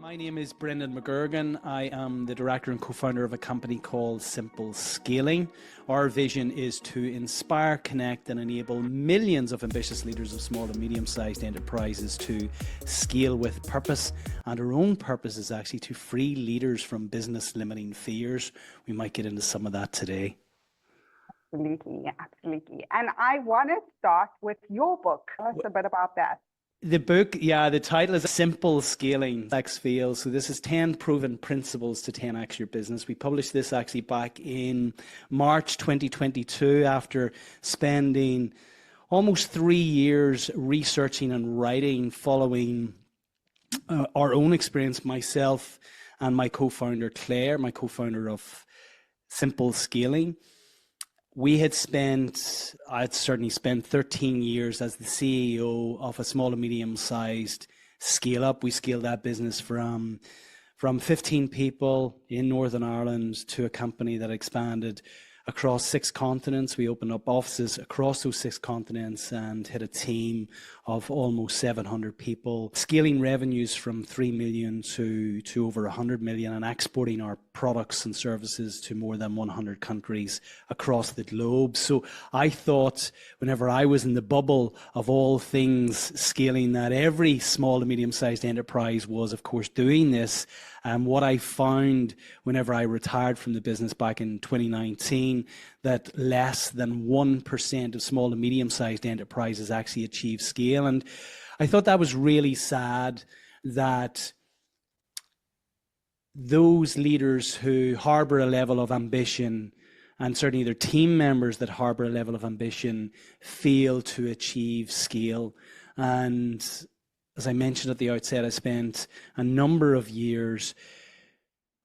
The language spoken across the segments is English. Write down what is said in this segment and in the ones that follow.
My name is Brendan McGurgan. I am the director and co-founder of a company called Simple Scaling. Our vision is to inspire, connect and enable millions of ambitious leaders of small and medium-sized enterprises to scale with purpose. And our own purpose is actually to free leaders from business limiting fears. We might get into some of that today. Absolutely, absolutely. And I want to start with your book. Tell us a bit about that. The book, the title is Simple Scaling, X Fail. So this is 10 proven principles to 10x your business. We published this actually back in March 2022 after spending almost 3 years researching and writing following our own experience, myself and my co-founder Claire, my co-founder of Simple Scaling. I'd certainly spent 13 years as the CEO of a small and medium-sized scale-up. We scaled that business from 15 people in Northern Ireland to a company that expanded across 6 continents. We opened up offices across those 6 continents and had a team of almost 700 people, scaling revenues from 3 million to over 100 million and exporting our products and services to more than 100 countries across the globe. So I thought whenever I was in the bubble of all things scaling that every small to medium-sized enterprise was, of course, doing this. What I found whenever I retired from the business back in 2019, that less than 1% of small to medium-sized enterprises actually achieve scale. And I thought that was really sad that those leaders who harbor a level of ambition, and certainly their team members that harbor a level of ambition, fail to achieve scale. And as I mentioned at the outset, I spent a number of years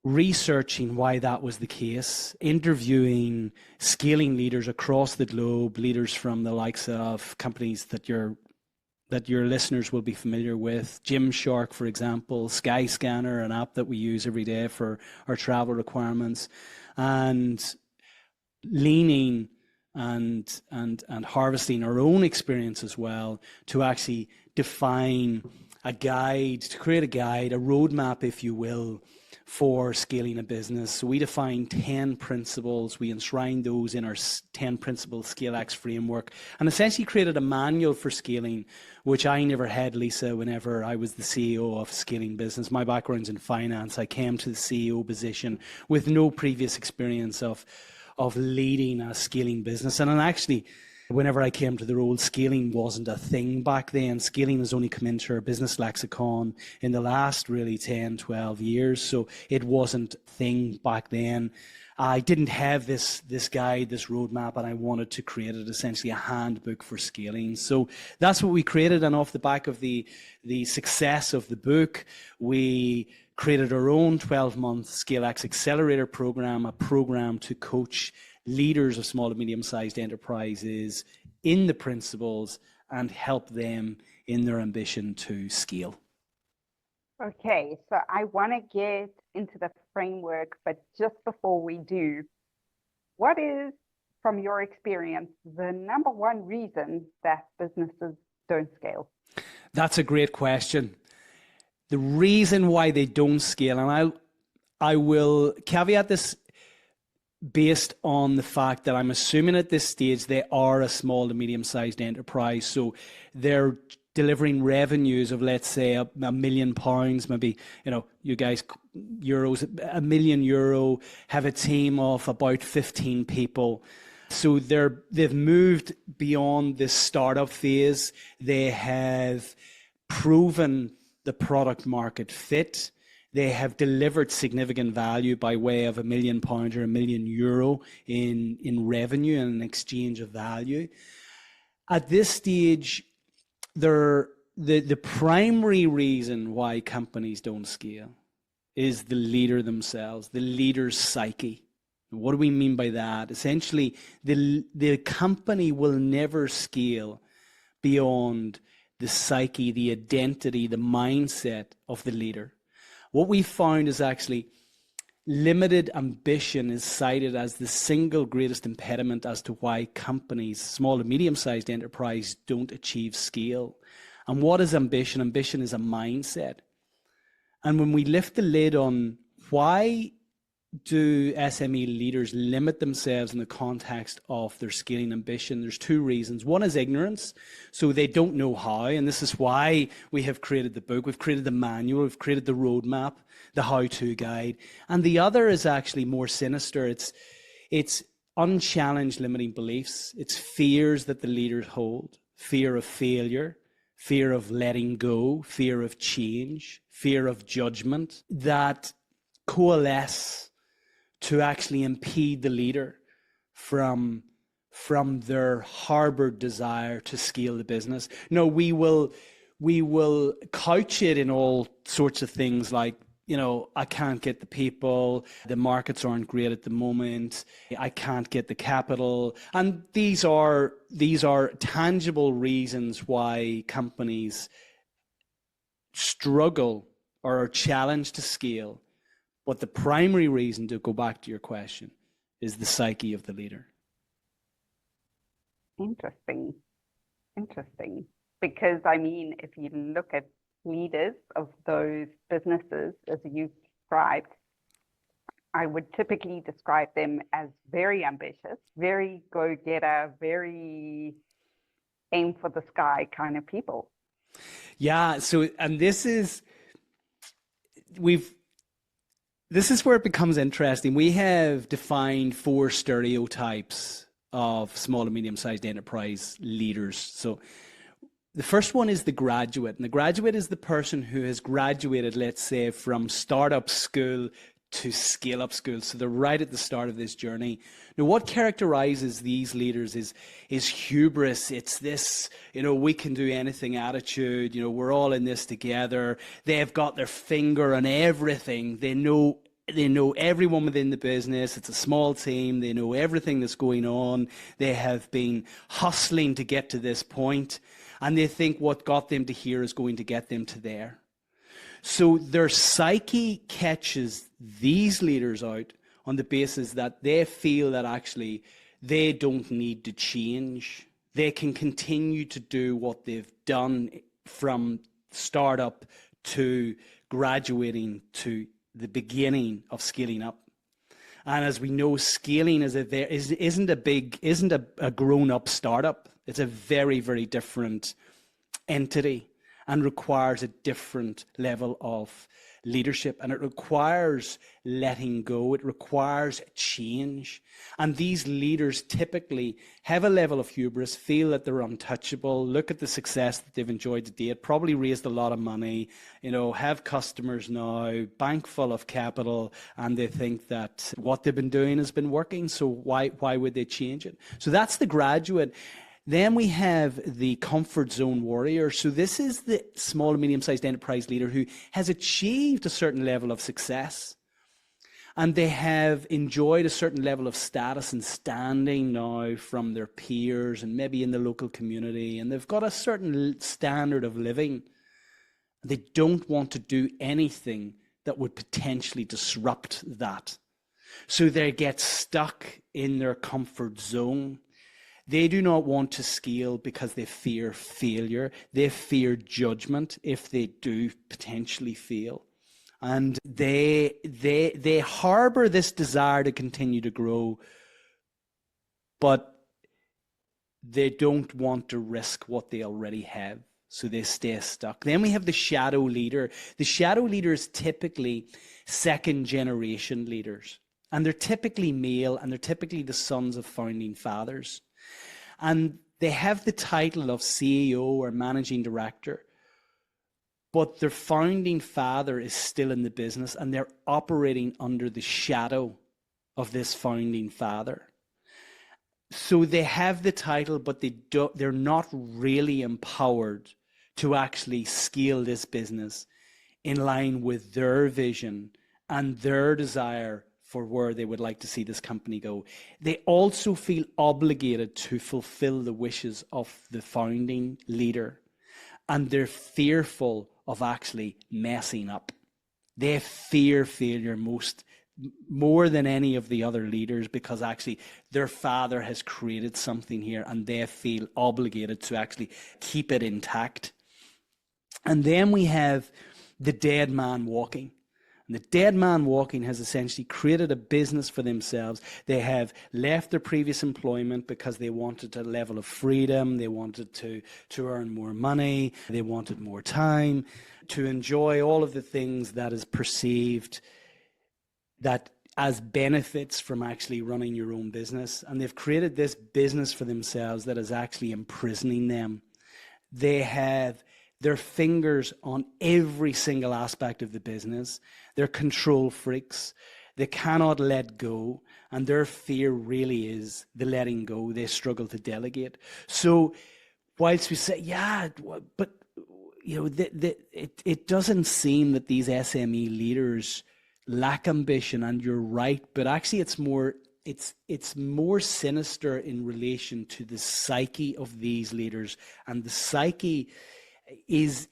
researching why that was the case, interviewing scaling leaders across the globe, leaders from the likes of companies that your listeners will be familiar with. Gymshark, for example, Skyscanner, an app that we use every day for our travel requirements, and leaning and harvesting our own experience as well to actually define a guide, to create a guide, a roadmap, if you will, for scaling a business. So we defined 10 principles. We enshrined those in our 10 principle ScaleX framework and essentially created a manual for scaling, which I never had, Lisa, whenever I was the CEO of a scaling business. My background's in finance. I came to the CEO position with no previous experience of leading a scaling business. And actually, whenever I came to the role, scaling wasn't a thing back then. Scaling has only come into our business lexicon in the last really 10, 12 years. So it wasn't a thing back then. I didn't have this guide, this roadmap, and I wanted to create it, essentially a handbook for scaling. So that's what we created. And off the back of the success of the book, we created our own 12-month ScaleX Accelerator program, a program to coach leaders of small to medium-sized enterprises in the principles and help them in their ambition to scale. Okay, so I want to get into the framework, but just before we do, what is, from your experience, the number one reason that businesses don't scale? That's a great question. The reason why they don't scale, and I will caveat this based on the fact that I'm assuming at this stage they are a small to medium-sized enterprise. So they're delivering revenues of, let's say, £1 million, maybe, you guys, euros, €1 million, have a team of about 15 people. So they've moved beyond this startup phase. They have proven the product market fit. They have delivered significant value by way of £1 million or €1 million in revenue and an exchange of value. At this stage, the primary reason why companies don't scale is the leader themselves, the leader's psyche. What do we mean by that? Essentially, the company will never scale beyond the psyche, the identity, the mindset of the leader. What we found is actually limited ambition is cited as the single greatest impediment as to why companies, small and medium-sized enterprise, don't achieve scale. And what is ambition? Ambition is a mindset. And when we lift the lid on why do SME leaders limit themselves in the context of their scaling ambition, there's two reasons. One is ignorance. So they don't know how. And this is why we have created the book. We've created the manual. We've created the roadmap, the how-to guide. And the other is actually more sinister. It's unchallenged limiting beliefs. It's fears that the leaders hold. Fear of failure, fear of letting go, fear of change, fear of judgment that coalesce to actually impede the leader from their harbored desire to scale the business. No, we will couch it in all sorts of things like, I can't get the people, the markets aren't great at the moment, I can't get the capital. And these are tangible reasons why companies struggle or are challenged to scale. But the primary reason, to go back to your question, is the psyche of the leader. Interesting. Because, if you look at leaders of those businesses, as you described, I would typically describe them as very ambitious, very go-getter, very aim for the sky kind of people. Yeah. So, and this is where it becomes interesting. We have defined 4 stereotypes of small and medium-sized enterprise leaders. So the first one is the graduate. And the graduate is the person who has graduated, let's say, from startup school to scale-up school. So they're right at the start of this journey. Now, what characterizes these leaders is hubris. It's this, we can do anything attitude. We're all in this together. They've got their finger on everything. They know everyone within the business. It's a small team. They know everything that's going on. They have been hustling to get to this point, and they think what got them to here is going to get them to there. So their psyche catches these leaders out on the basis that they feel that actually they don't need to change. They can continue to do what they've done from startup to graduating to the beginning of scaling up. And as we know, scaling isn't a grown-up startup. It's a very, very different entity and requires a different level of leadership. And it requires letting go. It requires change. And these leaders typically have a level of hubris, feel that they're untouchable, look at the success that they've enjoyed to date, probably raised a lot of money, have customers now, bank full of capital, and they think that what they've been doing has been working, so why would they change it? So that's the graduate. Then we have the comfort zone warrior. So this is the small and medium-sized enterprise leader who has achieved a certain level of success. And they have enjoyed a certain level of status and standing now from their peers and maybe in the local community. And they've got a certain standard of living. They don't want to do anything that would potentially disrupt that. So they get stuck in their comfort zone. They do not want to scale because they fear failure. They fear judgment if they do potentially fail. And they harbor this desire to continue to grow, but they don't want to risk what they already have. So they stay stuck. Then we have the shadow leader. The shadow leader is typically second generation leaders. And they're typically male, and they're typically the sons of founding fathers. And they have the title of CEO or managing director, but their founding father is still in the business, and they're operating under the shadow of this founding father. So they have the title, but they're not really empowered to actually scale this business in line with their vision and their desire for where they would like to see this company go. They also feel obligated to fulfill the wishes of the founding leader, and they're fearful of actually messing up. They fear failure more than any of the other leaders, because actually their father has created something here and they feel obligated to actually keep it intact. And then we have the dead man walking. And the dead man walking has essentially created a business for themselves. They have left their previous employment because they wanted a level of freedom. They wanted to earn more money. They wanted more time to enjoy all of the things that is perceived that as benefits from actually running your own business. And they've created this business for themselves that is actually imprisoning them. They have their fingers on every single aspect of the business. They're control freaks. They cannot let go. And their fear really is the letting go. They struggle to delegate. So whilst we say, yeah, but you know, it doesn't seem that these SME leaders lack ambition, and you're right, but actually it's more sinister in relation to the psyche of these leaders, and the psyche is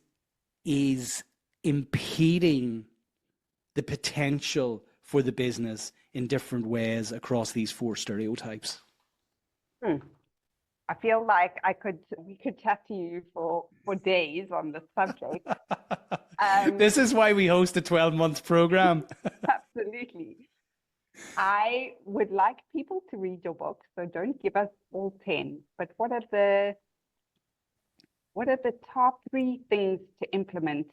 impeding the potential for the business in different ways across these 4 stereotypes. I feel like we could chat to you for days on this subject. This is why we host a 12-month program. Absolutely. I would like people to read your book, so don't give us all 10. But what are the top 3 things to implement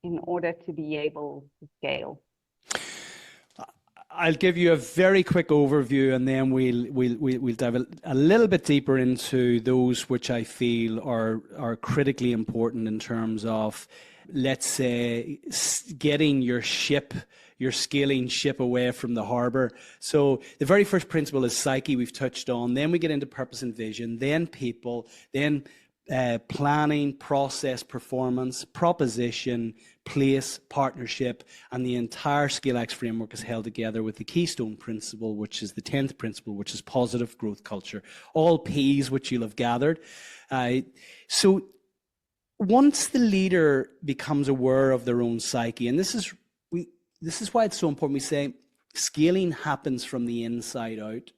in order to be able to scale? I'll give you a very quick overview, and then we'll dive a little bit deeper into those which I feel are critically important in terms of, let's say, getting your scaling ship away from the harbor. So the very first principle is psyche, we've touched on. Then we get into purpose and vision, then people, then planning, process, performance, proposition, place, partnership, and the entire ScaleX framework is held together with the keystone principle, which is the 10th principle, which is positive growth culture. All P's which you'll have gathered. So once the leader becomes aware of their own psyche, and this is why it's so important, we say scaling happens from the inside out.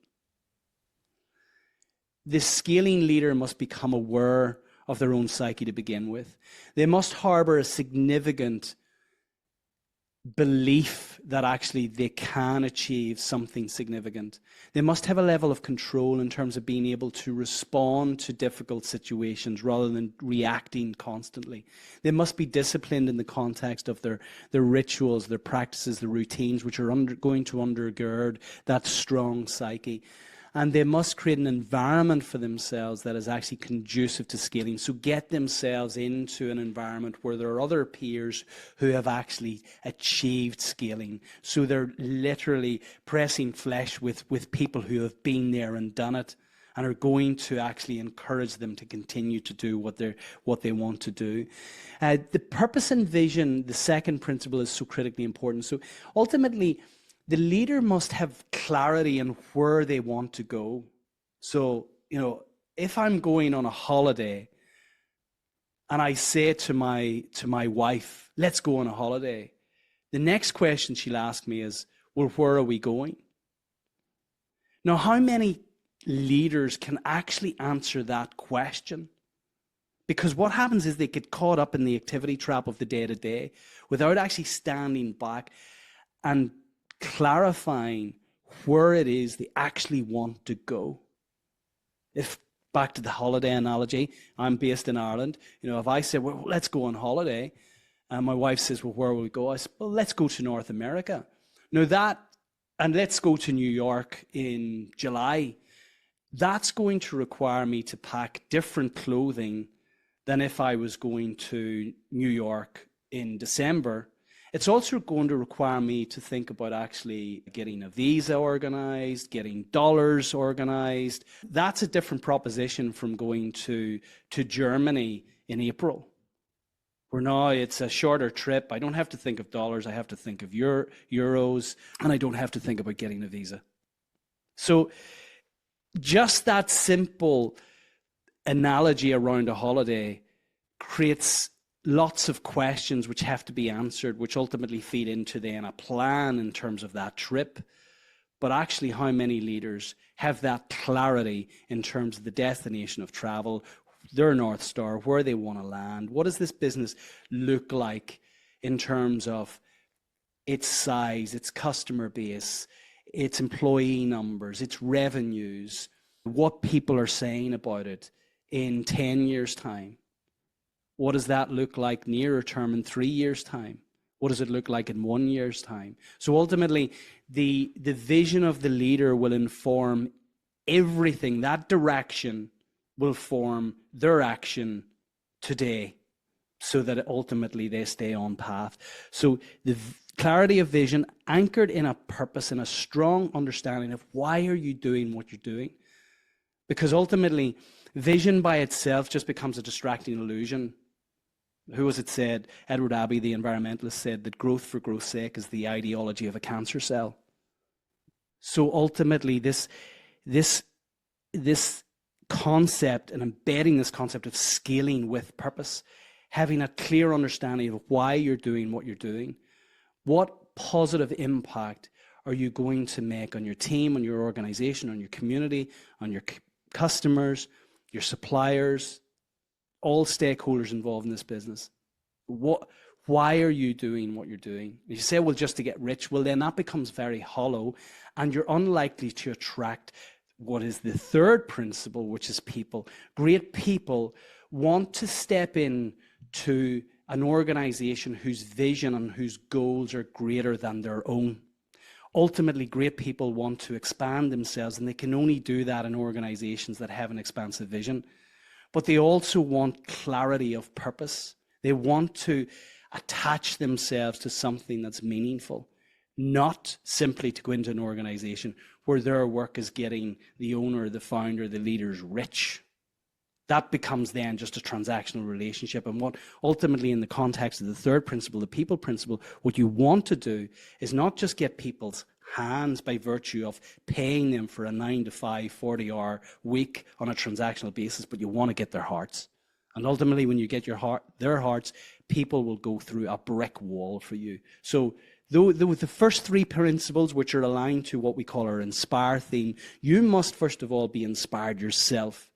The scaling leader must become aware of their own psyche to begin with. They must harbor a significant belief that actually they can achieve something significant. They must have a level of control in terms of being able to respond to difficult situations rather than reacting constantly. They must be disciplined in the context of their rituals, their practices, their routines, which are going to undergird that strong psyche. And they must create an environment for themselves that is actually conducive to scaling. So get themselves into an environment where there are other peers who have actually achieved scaling. So they're literally pressing flesh with people who have been there and done it, and are going to actually encourage them to continue to do what they want to do. The purpose and vision, the second principle, is so critically important. So ultimately, the leader must have clarity on where they want to go. So, you know, if I'm going on a holiday and I say to my wife, let's go on a holiday, the next question she'll ask me is, well, where are we going? Now, how many leaders can actually answer that question? Because what happens is they get caught up in the activity trap of the day-to-day without actually standing back and clarifying where it is they actually want to go. If, back to the holiday analogy, I'm based in Ireland, you know, if I say, well, let's go on holiday, and my wife says, well, where will we go? I said, well, let's go to North America. Now and let's go to New York in July. That's going to require me to pack different clothing than if I was going to New York in December. It's also going to require me to think about actually getting a visa organized, getting dollars organized. That's a different proposition from going to Germany in April, where now it's a shorter trip. I don't have to think of dollars. I have to think of euros, and I don't have to think about getting a visa. So just that simple analogy around a holiday creates lots of questions which have to be answered, which ultimately feed into then a plan in terms of that trip. But actually, how many leaders have that clarity in terms of the destination of travel, their North Star, where they want to land? What does this business look like in terms of its size, its customer base, its employee numbers, its revenues, what people are saying about it in 10 years' time? What does that look like nearer term in 3 years' time? What does it look like in 1 year's time? So ultimately, the vision of the leader will inform everything. That direction will form their action today, so that ultimately they stay on path. So the clarity of vision anchored in a purpose and a strong understanding of why are you doing what you're doing? Because ultimately, vision by itself just becomes a distracting illusion. Who was it said? Edward Abbey, the environmentalist, said that growth for growth's sake is the ideology of a cancer cell. So ultimately, this concept and embedding this concept of scaling with purpose, having a clear understanding of why you're doing what you're doing, what positive impact are you going to make on your team, on your organization, on your community, on your customers, your suppliers, all stakeholders involved in this business. Why are you doing what you're doing? If you say, well, just to get rich, well, then that becomes very hollow, and you're unlikely to attract what is the third principle, which is people. Great people want to step in to an organization whose vision and whose goals are greater than their own. Ultimately, great people want to expand themselves, and they can only do that in organizations that have an expansive vision. But they also want clarity of purpose. They want to attach themselves to something that's meaningful, not simply to go into an organization where their work is getting the owner, the founder, the leaders rich. That becomes then just a transactional relationship. And what ultimately, in the context of the third principle, the people principle, what you want to do is not just get people's hands by virtue of paying them for a 9 to 5, 40-hour week on a transactional basis, but you want to get their hearts. And ultimately, when you get their hearts, people will go through a brick wall for you. So the first three principles, which are aligned to what we call our inspire theme, you must first of all be inspired yourself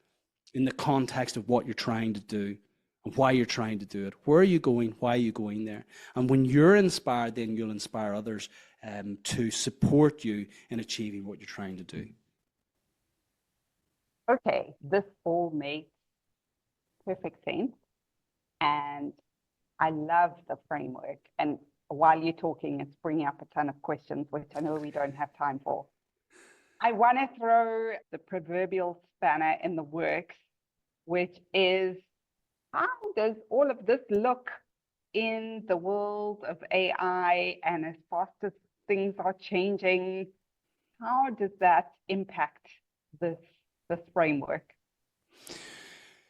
in the context of what you're trying to do and why you're trying to do it. Where are you going? Why are you going there? And when you're inspired, then you'll inspire others to support you in achieving what you're trying to do. Okay, this all makes perfect sense. And I love the framework. And while you're talking, it's bringing up a ton of questions, which I know we don't have time for. I want to throw the proverbial spanner in the works, which is, how does all of this look in the world of AI, and as fast as things are changing, how does that impact this framework?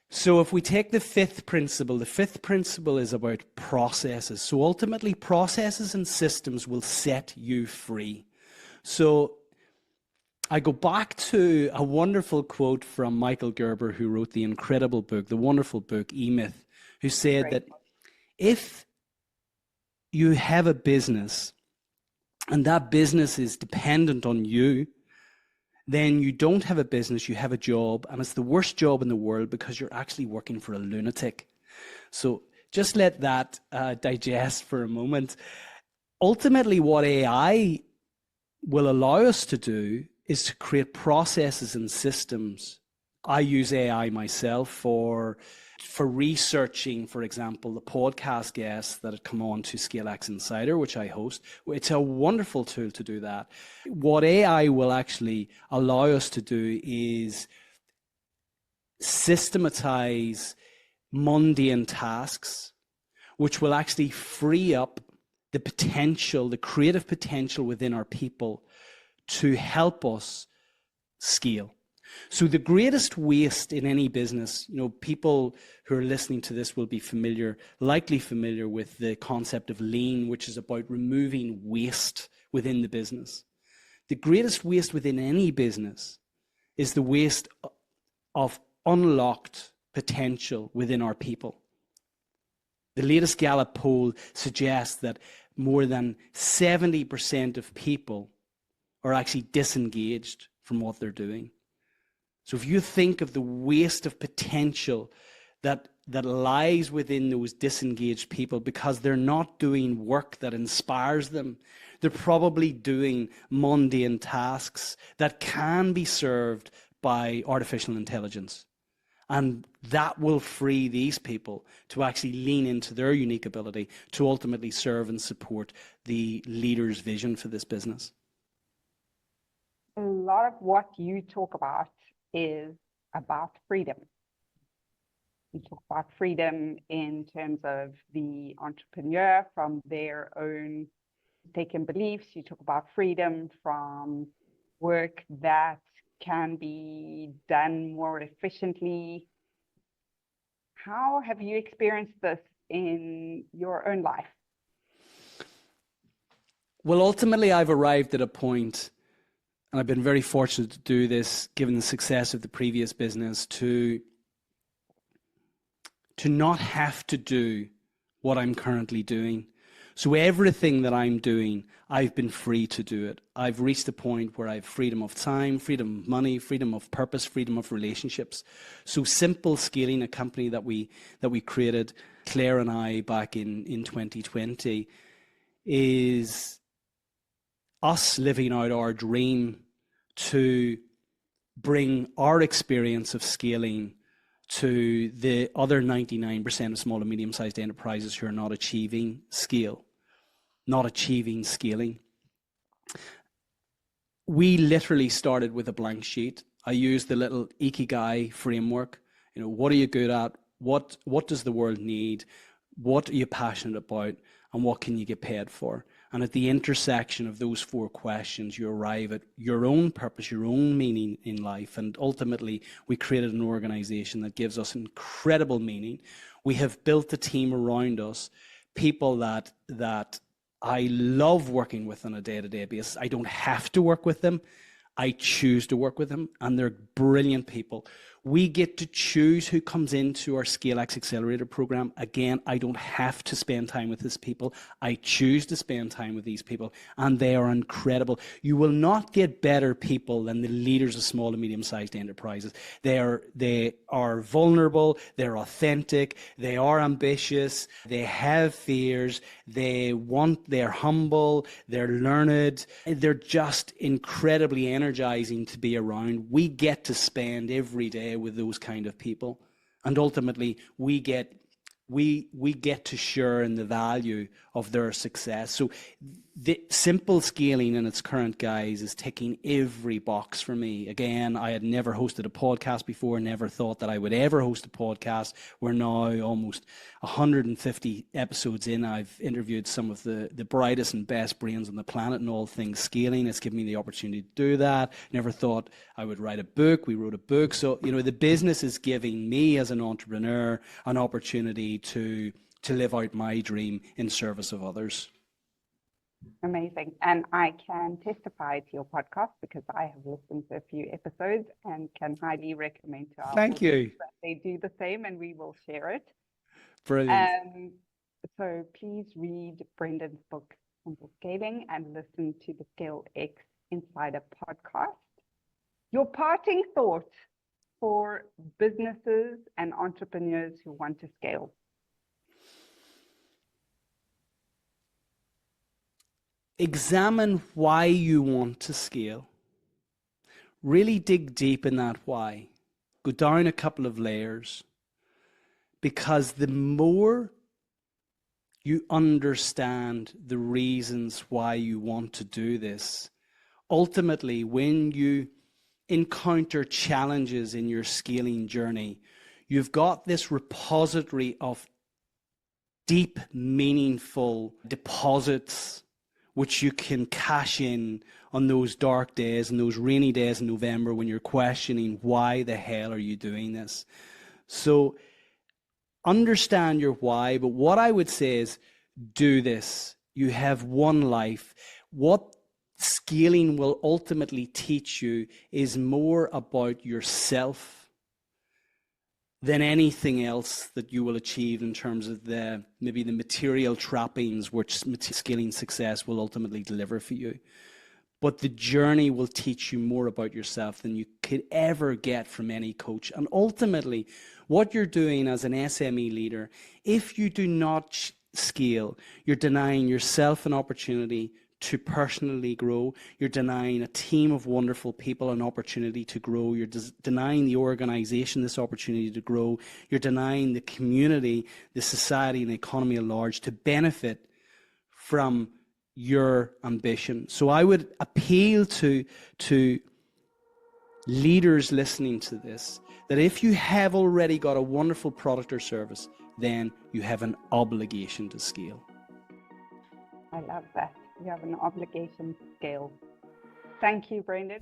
So if we take the fifth principle is about processes. So ultimately, processes and systems will set you free. So I go back to a wonderful quote from Michael Gerber, who wrote the incredible book, the wonderful book, E-Myth, who said that if you have a business and that business is dependent on you, then you don't have a business, you have a job, and it's the worst job in the world because you're actually working for a lunatic. So just let that digest for a moment. Ultimately, what AI will allow us to do is to create processes and systems. I use AI myself for researching, for example, the podcast guests that have come on to ScaleX Insider, which I host. It's a wonderful tool to do that. What AI will actually allow us to do is systematize mundane tasks, which will actually free up the potential, the creative potential within our people to help us scale. So the greatest waste in any business, people who are listening to this will be likely familiar with the concept of lean, which is about removing waste within the business. The greatest waste within any business is the waste of unlocked potential within our people. The latest Gallup poll suggests that more than 70% of people are actually disengaged from what they're doing. So if you think of the waste of potential that that lies within those disengaged people because they're not doing work that inspires them. They're probably doing mundane tasks that can be served by artificial intelligence. And that will free these people to actually lean into their unique ability to ultimately serve and support the leader's vision for this business. A lot of what you talk about is about freedom. You talk about freedom in terms of the entrepreneur from their own mistaken beliefs. You talk about freedom from work that can be done more efficiently. How have you experienced this in your own life? Well, ultimately, I've arrived at a point, and I've been very fortunate to do this, given the success of the previous business, to not have to do what I'm currently doing. So everything that I'm doing, I've been free to do it. I've reached a point where I have freedom of time, freedom of money, freedom of purpose, freedom of relationships. So Simple Scaling, a company that we created, Claire and I, back in 2020, is us living out our dream to bring our experience of scaling to the other 99% of small and medium-sized enterprises who are not achieving scale, not achieving scaling. We literally started with a blank sheet. I used the little Ikigai framework. You know, what are you good at? What does the world need? What are you passionate about? And what can you get paid for? And at the intersection of those four questions, you arrive at your own purpose, your own meaning in life. And ultimately, we created an organization that gives us incredible meaning. We have built a team around us, people that I love working with on a day-to-day basis. I don't have to work with them. I choose to work with them, and they're brilliant people. We get to choose who comes into our ScaleX Accelerator program. Again, I don't have to spend time with these people. I choose to spend time with these people, and they are incredible. You will not get better people than the leaders of small and medium-sized enterprises. They are vulnerable, they're authentic, they are ambitious, they have fears, they're humble, they're learned, they're just incredibly energizing to be around. We get to spend every day with those kind of people, and ultimately we get to share in the value of their success. So the Simple Scaling in its current guise is ticking every box for me. Again, I had never hosted a podcast before, never thought that I would ever host a podcast. We're now almost 150 episodes in. I've interviewed some of the brightest and best brains on the planet in all things scaling. It's given me the opportunity to do that. Never thought I would write a book. We wrote a book. So, you know, the business is giving me as an entrepreneur an opportunity to live out my dream in service of others. Amazing. And I can testify to your podcast because I have listened to a few episodes and can highly recommend to our Thank you. that they do the same, and we will share it. Brilliant. So please read Brendan's book, Simple Scaling, and listen to the ScaleX Insider podcast. Your parting thought for businesses and entrepreneurs who want to scale. Examine why you want to scale. Really dig deep in that why. Go down a couple of layers, because the more you understand the reasons why you want to do this, ultimately when you encounter challenges in your scaling journey, you've got this repository of deep, meaningful deposits which you can cash in on those dark days and those rainy days in November when you're questioning why the hell are you doing this. So understand your why, but what I would say is do this. You have one life. What scaling will ultimately teach you is more about yourself than anything else that you will achieve in terms of maybe the material trappings which scaling success will ultimately deliver for you. but the journey will teach you more about yourself than you could ever get from any coach. And ultimately, what you're doing as an SME leader, if you do not scale, you're denying yourself an opportunity to personally grow. You're denying a team of wonderful people an opportunity to grow. You're denying the organization this opportunity to grow. You're denying the community, the society, and the economy at large to benefit from your ambition. So I would appeal to leaders listening to this, that if you have already got a wonderful product or service, then you have an obligation to scale. I love that. You have an obligation to scale. Thank you, Brendan.